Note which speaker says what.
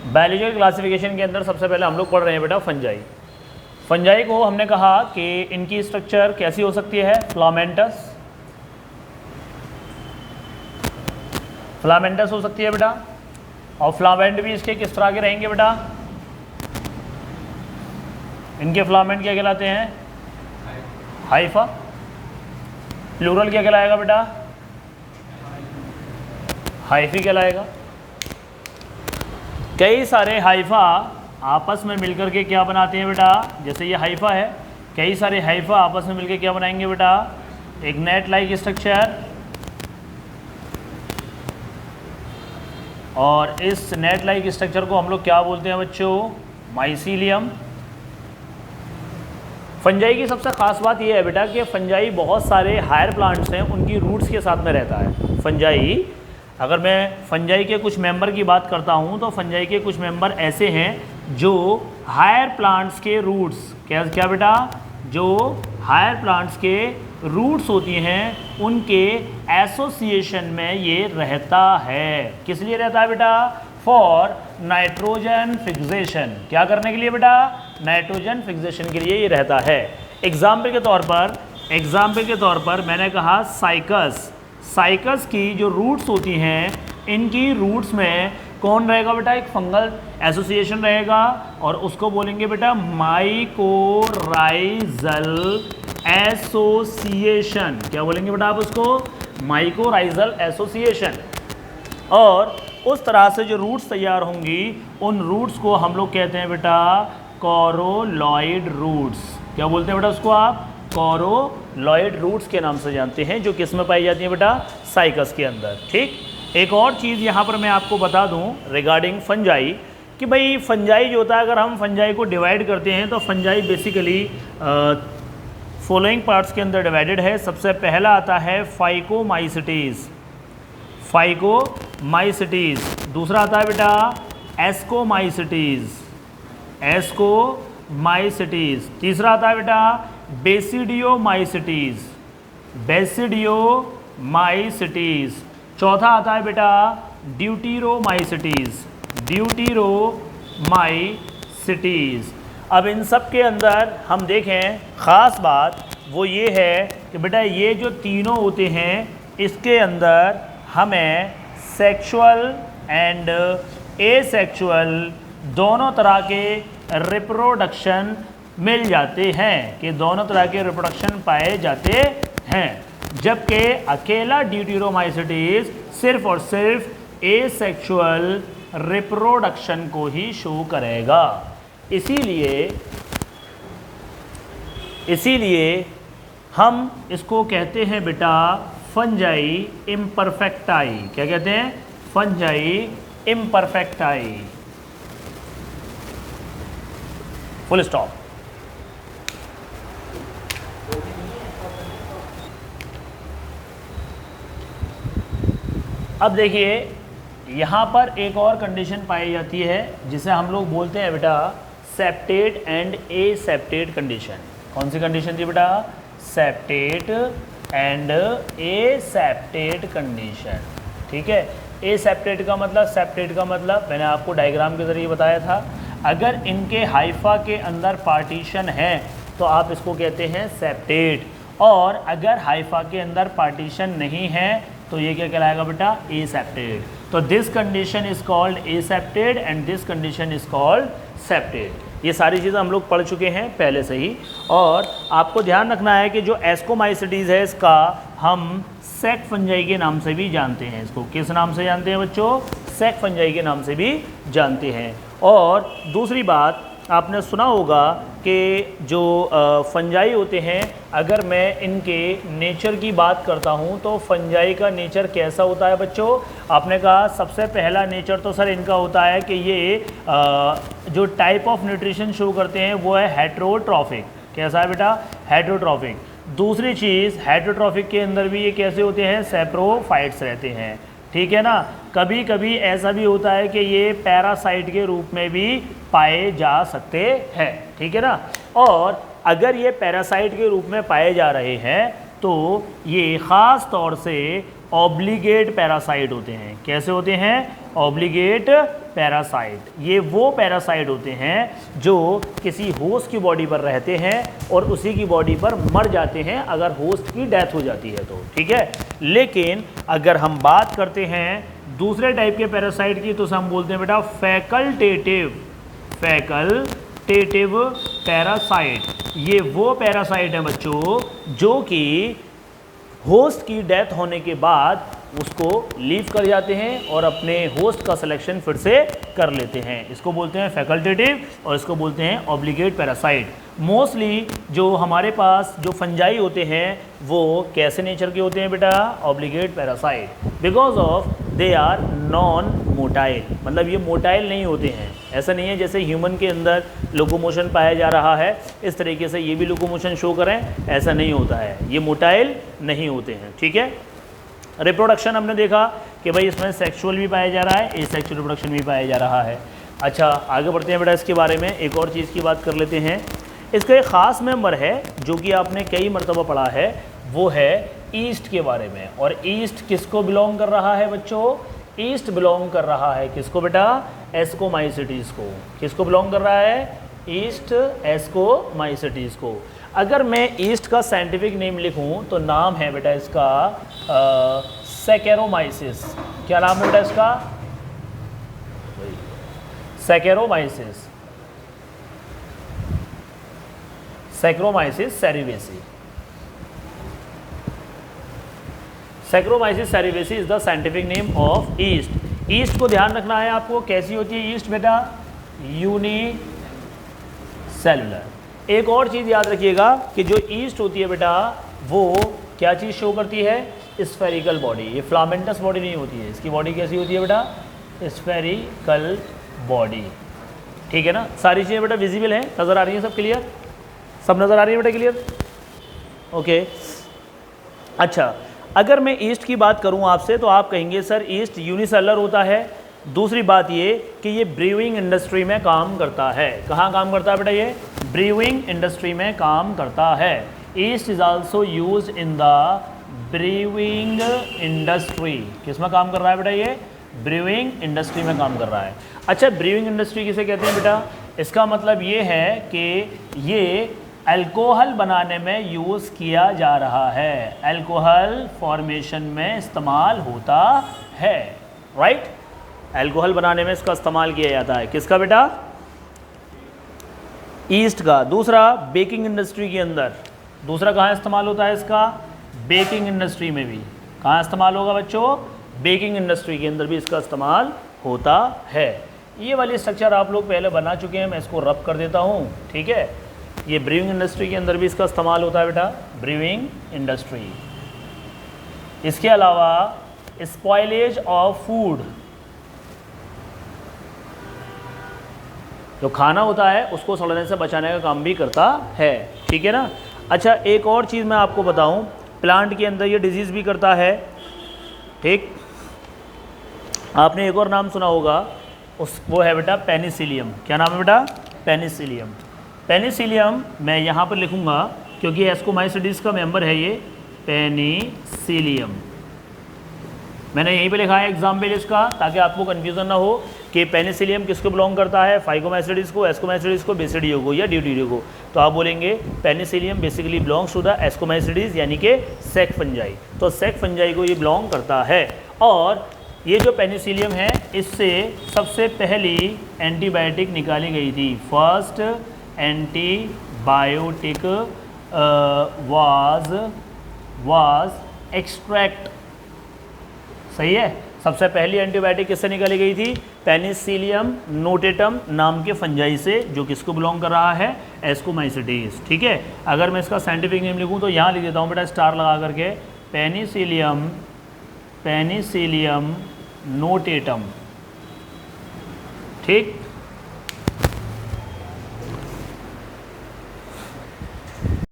Speaker 1: Biological classification के अंदर सबसे पहले हम लोग पढ़ रहे हैं बेटा फंजाई। फंजाई को हमने कहा कि इनकी स्ट्रक्चर कैसी हो सकती है, फिलामेंटस, फिलामेंटस हो सकती है बेटा। और फिलामेंट भी इसके किस तरह के रहेंगे बेटा, इनके फिलामेंट क्या कहलाते हैं, हाइफा। प्लूरल क्या कहलाएगा बेटा, हाइफी कहलाएगा। कई सारे हाइफा आपस में मिलकर के क्या बनाते हैं बेटा, जैसे ये हाइफा है, कई सारे हाइफा आपस में मिलकर क्या बनाएंगे बेटा, एक नेट लाइक स्ट्रक्चर। और इस नेट लाइक स्ट्रक्चर को हम लोग क्या बोलते हैं बच्चों, माइसीलियम। फंजाई की सबसे ख़ास बात यह है बेटा कि फंजाई बहुत सारे हायर प्लांट्स हैं उनकी रूट्स के साथ में रहता है। फंजाई, अगर मैं फंजाई के कुछ मेंबर की बात करता हूं तो फंजाई के कुछ मेंबर ऐसे हैं जो हायर प्लांट्स के रूट्स, क्या बेटा, जो हायर प्लांट्स के रूट्स होती हैं उनके एसोसिएशन में ये रहता है। किस लिए रहता है बेटा, फॉर नाइट्रोजन फिक्सेशन। क्या करने के लिए बेटा, नाइट्रोजन फिक्सेशन के लिए ये रहता है। एग्जाम्पल के तौर पर मैंने कहा साइकस। साइकस की जो रूट्स होती हैं, इनकी रूट्स में कौन रहेगा बेटा, एक फंगल एसोसिएशन रहेगा और उसको बोलेंगे बेटा माइकोराइजल एसोसिएशन। क्या बोलेंगे बेटा आप उसको, माइकोराइजल एसोसिएशन। और उस तरह से जो रूट्स तैयार होंगी उन रूट्स को हम लोग कहते हैं बेटा कोरोलॉइड रूट्स। क्या बोलते हैं बेटा उसको आप, कोरोलॉइड रूट्स के नाम से जानते हैं, जो किस में पाई जाती है बेटा, साइकस के अंदर। ठीक, एक और चीज़ यहाँ पर मैं आपको बता दूँ रिगार्डिंग फंजाई कि भाई फंजाई जो होता है, अगर हम फंजाई को डिवाइड करते हैं तो फंजाई बेसिकली फॉलोइंग पार्ट्स के अंदर डिवाइडेड है। सबसे पहला आता है फाइकोमाइसिटीज़, फाइकोमाइसिटीज़। दूसरा आता है बेटा एस्कोमाइसिटीज़, एस्कोमाइसिटीज़। तीसरा आता है बेटा बेसिडियोमाइसिटीज़, बेसिडियोमाइसिटीज़। चौथा आता है बेटा ड्यूटीरोमाइसिटीज़, ड्यूटीरोमाइसिटीज़। अब इन सब के अंदर हम देखें, ख़ास बात वो ये है कि बेटा ये जो तीनों होते हैं इसके अंदर हमें सेक्सुअल एंड एसेक्सुअल दोनों तरह के रिप्रोडक्शन मिल जाते हैं, कि दोनों तरह के रिप्रोडक्शन पाए जाते हैं। जबकि अकेला ड्यूटीरोमाइसिटीज़ सिर्फ और सिर्फ एसेक्सुअल रिप्रोडक्शन को ही शो करेगा। इसीलिए हम इसको कहते हैं बेटा फंजाई इम्परफेक्टाई। क्या कहते हैं, फंजाई इम्परफेक्टाई, फुल स्टॉप। अब देखिए यहाँ पर एक और कंडीशन पाई जाती है जिसे हम लोग बोलते हैं बेटा सेप्टेट एंड एसेप्टेट कंडीशन। कौन सी कंडीशन थी बेटा, सेप्टेट एंड एसेप्टेट कंडीशन। ठीक है, एसेप्टेट का मतलब, सेप्टेट का मतलब मैंने आपको डायग्राम के ज़रिए बताया था। अगर इनके हाइफा के अंदर पार्टीशन है तो आप इसको कहते हैं सेप्टेट, और अगर हाइफा के अंदर पार्टीशन नहीं है तो ये क्या कहलाएगा बेटा, एसेप्टेड। तो this condition is called एसेप्टेड and this condition is called septate. ये सारी चीज़ें हम लोग पढ़ चुके हैं पहले से ही। और आपको ध्यान रखना है कि जो एस्कोमाइसिटीज़ है इसका हम सेक फंजाई के नाम से भी जानते हैं। इसको किस नाम से जानते हैं बच्चों, सेक फंजाई के नाम से भी जानते हैं। और दूसरी बात आपने सुना होगा कि जो फंजाई होते हैं, अगर मैं इनके नेचर की बात करता हूं तो फंजाई का नेचर कैसा होता है बच्चों। आपने कहा सबसे पहला नेचर तो सर इनका होता है कि ये जो टाइप ऑफ न्यूट्रिशन शो करते हैं वो है हेट्रोट्रॉफिक। कैसा है बेटा, हेट्रोट्रॉफिक। दूसरी चीज़, हेट्रोट्रॉफिक के अंदर भी ये कैसे होते हैं, सैप्रोफाइट्स रहते हैं। ठीक है ना। कभी कभी ऐसा भी होता है कि ये पैरासाइट के रूप में भी पाए जा सकते हैं। ठीक है ना। और अगर ये पैरासाइट के रूप में पाए जा रहे हैं तो ये ख़ास तौर से ऑब्लिगेट पैरासाइट होते हैं। कैसे होते हैं, ऑब्लिगेट पैरासाइट, ये वो पैरासाइट होते हैं जो किसी होस्ट की बॉडी पर रहते हैं और उसी की बॉडी पर मर जाते हैं अगर होस्ट की डेथ हो जाती है तो, ठीक है। लेकिन अगर हम बात करते हैं दूसरे टाइप के पैरासाइट की, तो हम बोलते हैं बेटा फैकल्टेटिव पैरासाइट। ये वो पैरासाइट हैं बच्चों जो कि होस्ट की डेथ होने के बाद उसको लीव कर जाते हैं और अपने होस्ट का सिलेक्शन फिर से कर लेते हैं। इसको बोलते हैं फैकल्टेटिव और इसको बोलते हैं ऑब्लिगेट पैरासाइट। मोस्टली जो हमारे पास जो फंजाई होते हैं वो कैसे नेचर के होते हैं बेटा? Obligate parasite, because of they are non motile, मतलब ये मोटाइल नहीं होते हैं। ऐसा नहीं है जैसे ह्यूमन के अंदर लोकोमोशन पाया जा रहा है इस तरीके से ये भी लोकोमोशन शो करें, ऐसा नहीं होता है, ये मोटाइल नहीं होते हैं, ठीक है। रिप्रोडक्शन हमने देखा कि भाई इसमें सेक्सुअल भी पाया जा रहा है, एसेक्सुअल रिप्रोडक्शन भी पाया जा रहा है। अच्छा आगे बढ़ते हैं बेटा, इसके बारे में एक और चीज़ की बात कर लेते हैं। इसका एक ख़ास मेंबर है जो कि आपने कई मरतबा पढ़ा है, वो है ईस्ट के बारे में। और ईस्ट किसको बिलोंग कर रहा है बच्चों? ईस्ट बिलोंग कर रहा है किसको बेटा? एस्कोमाइसिटीज़ को। किसको बिलोंग कर रहा है? ईस्ट एस्कोमाइसिटीज़ को। अगर मैं ईस्ट का साइंटिफिक नेम लिखूं तो नाम है बेटा इसका सैकेरोमाइसिस। क्या नाम है बेटा इसका? Saccharomyces, Saccharomyces cerevisiae. Saccharomyces cerevisiae is the scientific name of yeast. Yeast को ध्यान रखना है आपको, कैसी होती है ईस्ट बेटा? यूनिसेलुलर। एक और चीज़ याद रखिएगा कि जो ईस्ट होती है बेटा वो क्या चीज़ शो करती है? Spherical body. ये फ्लामेंटस बॉडी नहीं होती है, इसकी बॉडी कैसी होती है बेटा? स्फेरिकल बॉडी, ठीक है ना। सारी चीज़ें बेटा विजिबल हैं, नज़र आ रही हैं, सब क्लियर? सब नज़र आ रही है बेटा, क्लियर? ओके। अच्छा अगर मैं ईस्ट की बात करूं आपसे तो आप कहेंगे सर ईस्ट यूनिसेलुलर होता है। दूसरी बात ये कि ये ब्रीविंग इंडस्ट्री में काम करता है। कहाँ काम करता है बेटा? ये ब्रीविंग इंडस्ट्री में काम करता है। East is also use in the briefing industry. किस में काम कर रहा है बेटा? ये ब्रीविंग इंडस्ट्री में काम कर रहा है। अच्छा ब्रीविंग इंडस्ट्री किसे कहते हैं बेटा? इसका मतलब ये है कि ये अल्कोहल बनाने में यूज़ किया जा रहा है, अल्कोहल फॉर्मेशन में इस्तेमाल होता है, राइट। अल्कोहल बनाने में इसका इस्तेमाल किया जाता है। किसका बेटा? ईस्ट का। दूसरा बेकिंग इंडस्ट्री के अंदर। दूसरा कहाँ इस्तेमाल होता है इसका? बेकिंग इंडस्ट्री में भी। कहाँ इस्तेमाल होगा बच्चों? बेकिंग इंडस्ट्री के अंदर भी इसका इस्तेमाल होता है। ये वाली स्ट्रक्चर आप लोग पहले बना चुके हैं, मैं इसको रब कर देता हूँ, ठीक है। ये ब्रीविंग इंडस्ट्री के अंदर भी इसका इस्तेमाल होता है बेटा, ब्रीविंग इंडस्ट्री। इसके अलावा स्पॉइलेज ऑफ फूड, जो खाना होता है उसको सड़ने से बचाने का काम भी करता है, ठीक है ना। अच्छा एक और चीज़ मैं आपको बताऊं, प्लांट के अंदर ये डिजीज़ भी करता है, ठीक। आपने एक और नाम सुना होगा, वो है बेटा पेनिसिलियम। क्या नाम है बेटा? पेनिसिलियम। पेनिसिलियम मैं यहाँ पर लिखूँगा क्योंकि एस्कोमाइसिटीज़ का मेंबर है ये, पेनिसिलियम। मैंने यहीं पे लिखा है एग्जाम्पल इसका, ताकि आपको कन्फ्यूज़न ना हो कि पेनिसिलियम किसको बिलोंग करता है, फाइकोमाइसिटीज़ को, एस्कोमाइसिटीज़ को, बेसिडियो को या ड्यूटीरियो को। तो आप बोलेंगे penicillium basically belongs to the ascomycetes यानी कि सेक फंजाई। तो सेक फंजाई को ये बिलोंग करता है। और ये जो पेनिसिलियम है इससे सबसे पहली एंटीबायोटिक निकाली गई थी। फर्स्ट एंटीबायोटिक वाज एक्सट्रैक्ट, सही है। सबसे पहली एंटीबायोटिक किससे निकाली गई थी? पेनिसिलियम नोटेटम नाम के फंजाई से, जो किसको बिलोंग कर रहा है? एस्कोमाइसिटीज़, ठीक है। अगर मैं इसका साइंटिफिक नेम लिखूं तो यहाँ लिख देता हूँ बेटा स्टार लगा करके, पेनिसिलियम नोटेटम, ठीक।